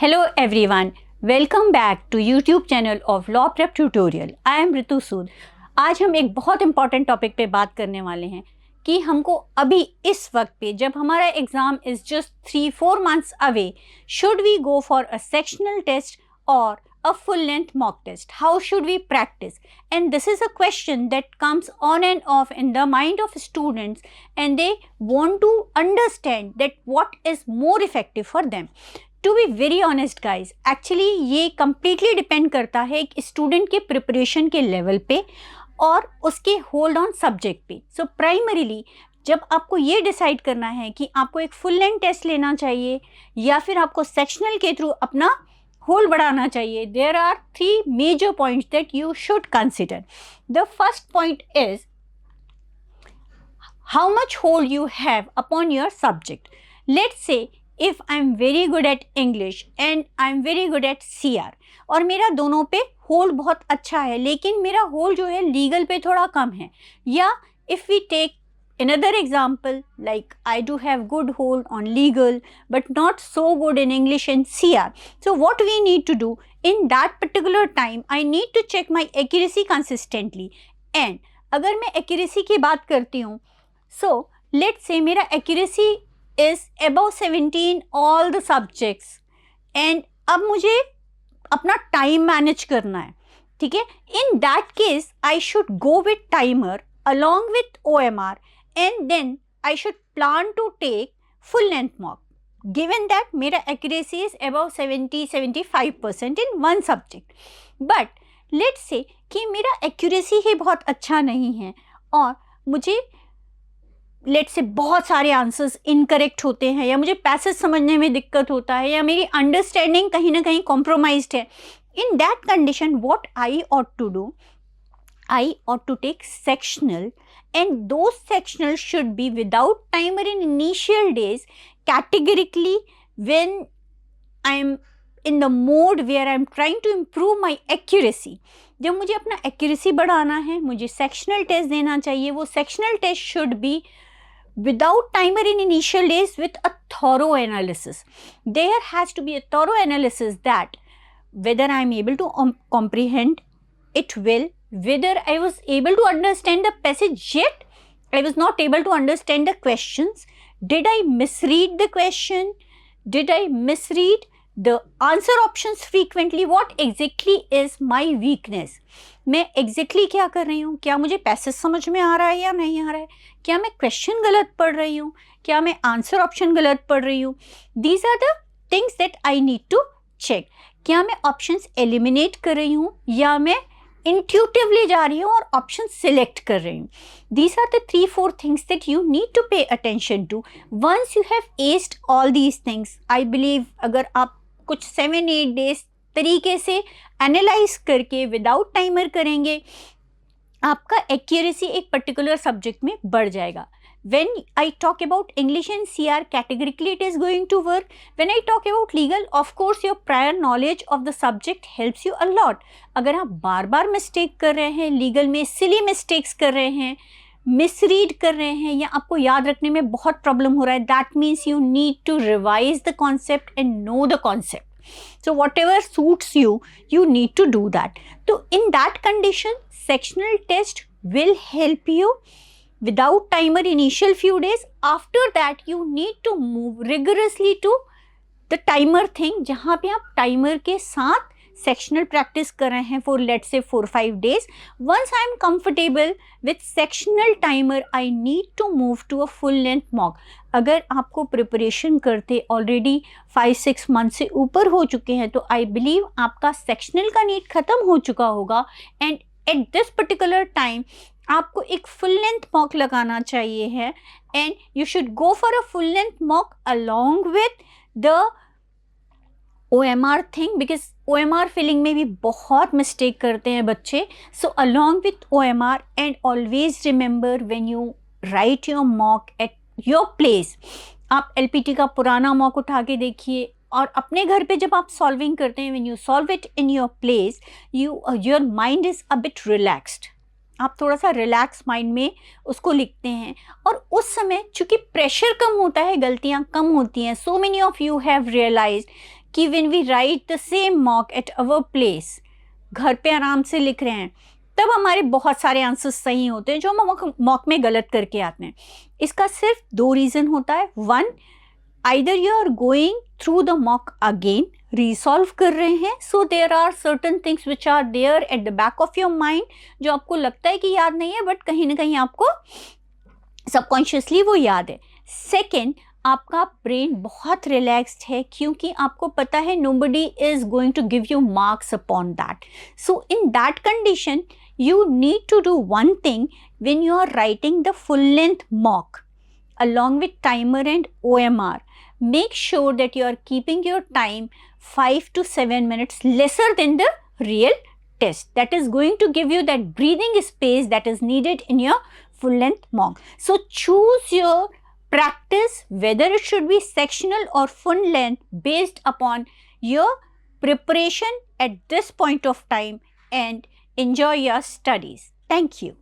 Hello everyone, welcome back to YouTube channel of Law Prep Tutorial. I am Ritu Sood. आज हम एक बहुत important topic पे बात करने वाले हैं कि हमको अभी इस वक्त पे जब हमारा exam is just 3-4 months away, should we go for a sectional test or a full length mock test? How should we practice? And this is a question that comes on and off in the mind of students, and they want to understand that what is more effective for them. To be very honest guys, actually ये completely depend करता है एक student के preparation के level पे और उसके hold on subject पे. सो प्राइमरीली जब आपको ये डिसाइड करना है कि आपको एक फुल लेंथ टेस्ट लेना चाहिए या फिर आपको सेक्शनल के थ्रू अपना होल्ड बढ़ाना चाहिए, there are 3 major points that you should consider. The first point is how much hold you have upon your subject. Let's say if I'm very good at English and I'm very good at CR और मेरा दोनों पे hold बहुत अच्छा है लेकिन मेरा hold जो है लीगल पे थोड़ा कम है, या if we take another example like I do have good hold on legal but not so good in English and CR. So what we need to do in that particular time, I need to check my accuracy consistently. And अगर मैं accuracy की बात करती हूँ, so let's say मेरा accuracy is above 70 in all the subjects and अब मुझे अपना टाइम मैनेज करना है, ठीक है. In that case I should go with timer along with OMR and then I should plan to take full length mock given that मेरा accuracy is above 70-75% in one subject. But let's say कि मेरा accuracy ही बहुत अच्छा नहीं है और मुझे late से बहुत सारे आंसर्स इनकरेक्ट होते हैं, या मुझे पैसेज समझने में दिक्कत होता है, या मेरी अंडरस्टैंडिंग कहीं ना कहीं कॉम्प्रोमाइज्ड है. In that condition what I ought to do, I ought to take sectional and those sectional should be without timer in initial days categorically when I am in the mode where I am trying to improve my accuracy. जब मुझे अपना accuracy बढ़ाना है, मुझे sectional test देना चाहिए. वो sectional test should be without timer in initial days with a thorough analysis. There has to be a thorough analysis that whether I am able to comprehend it well, whether I was able to understand the passage yet I was not able to understand the questions, did I misread the question, did I misread the answer options frequently, what exactly is my weakness. मैं exactly क्या कर रही हूँ, क्या मुझे passage समझ में आ रहा है या नहीं आ रहा है, क्या मैं क्वेश्चन गलत पढ़ रही हूँ, क्या मैं आंसर ऑप्शन गलत पढ़ रही हूँ. These are the things that I need to check. क्या मैं ऑप्शंस एलिमिनेट कर रही हूँ या मैं इंट्यूटिवली जा रही हूँ और ऑप्शन सिलेक्ट कर रही हूँ. These are the 3-4 things that you need to pay attention to. Once you have asked all these things, I believe अगर आप कुछ 7-8 डेज तरीके से एनालाइज करके विदाउट टाइमर करेंगे, आपका एक्यूरेसी एक पर्टिकुलर सब्जेक्ट में बढ़ जाएगा. When I talk about English and CR, categorically it is going to work. When I talk about legal, of course your prior knowledge of the subject helps you a lot. अगर आप बार बार mistake कर रहे हैं, legal में silly mistakes कर रहे हैं, misread कर रहे हैं, या आपको याद रखने में बहुत प्रॉब्लम हो रहा है, that means you need to revise the concept and know the concept. So whatever suits you, you need to do that. So in that condition, sectional test will help you without timer initial few days. After that, you need to move rigorously to the timer thing, जहाँ पे आप timer के साथ sectional practice कर रहे हैं for let's say 4-5 days. Once I am comfortable with sectional timer, I need to move to a full length mock. अगर आपको प्रिपरेशन करते ऑलरेडी 5-6 मंथ से ऊपर हो चुके हैं तो आई बिलीव आपका सेक्शनल का नीड ख़त्म हो चुका होगा, and at this particular time आपको एक फुल लेंथ मॉक लगाना चाहिए है. And you should go for a full length mock along with the OMR thing, because OMR filling में भी बहुत मिस्टेक करते हैं बच्चे. So along with OMR, and always remember when you write your mock at your place, आप LPT का पुराना mock उठा के देखिए और अपने घर पे जब आप सॉल्विंग करते हैं, when you solve it in your place, your mind is a bit relaxed. आप थोड़ा सा रिलैक्स माइंड में उसको लिखते हैं और उस समय चूँकि प्रेशर कम होता है, गलतियाँ कम होती हैं. So many of you have realized कि when we write the same mock at our place, घर पे आराम से लिख रहे हैं, तब हमारे बहुत सारे आंसर्स सही होते हैं जो हम मॉक में गलत करके आते हैं. इसका सिर्फ 2 रीज़न होता है. 1, either you are going through the mock again, resolve कर रहे हैं, so there are certain things which are there at the back of your mind, जो आपको लगता है कि याद नहीं है बट कहीं ना कहीं आपको सबकॉन्शियसली वो याद है. सेकेंड, आपका ब्रेन बहुत रिलैक्स्ड है क्योंकि आपको पता है nobody is going to give you marks upon that. So in that condition you need to do one thing when you are writing the full length mock along with timer and OMR. Make sure that you are keeping your time 5 to 7 minutes lesser than the real test. That is going to give you that breathing space that is needed in your full length mock. So choose your practice whether it should be sectional or full length based upon your preparation at this point of time, and enjoy your studies. Thank you.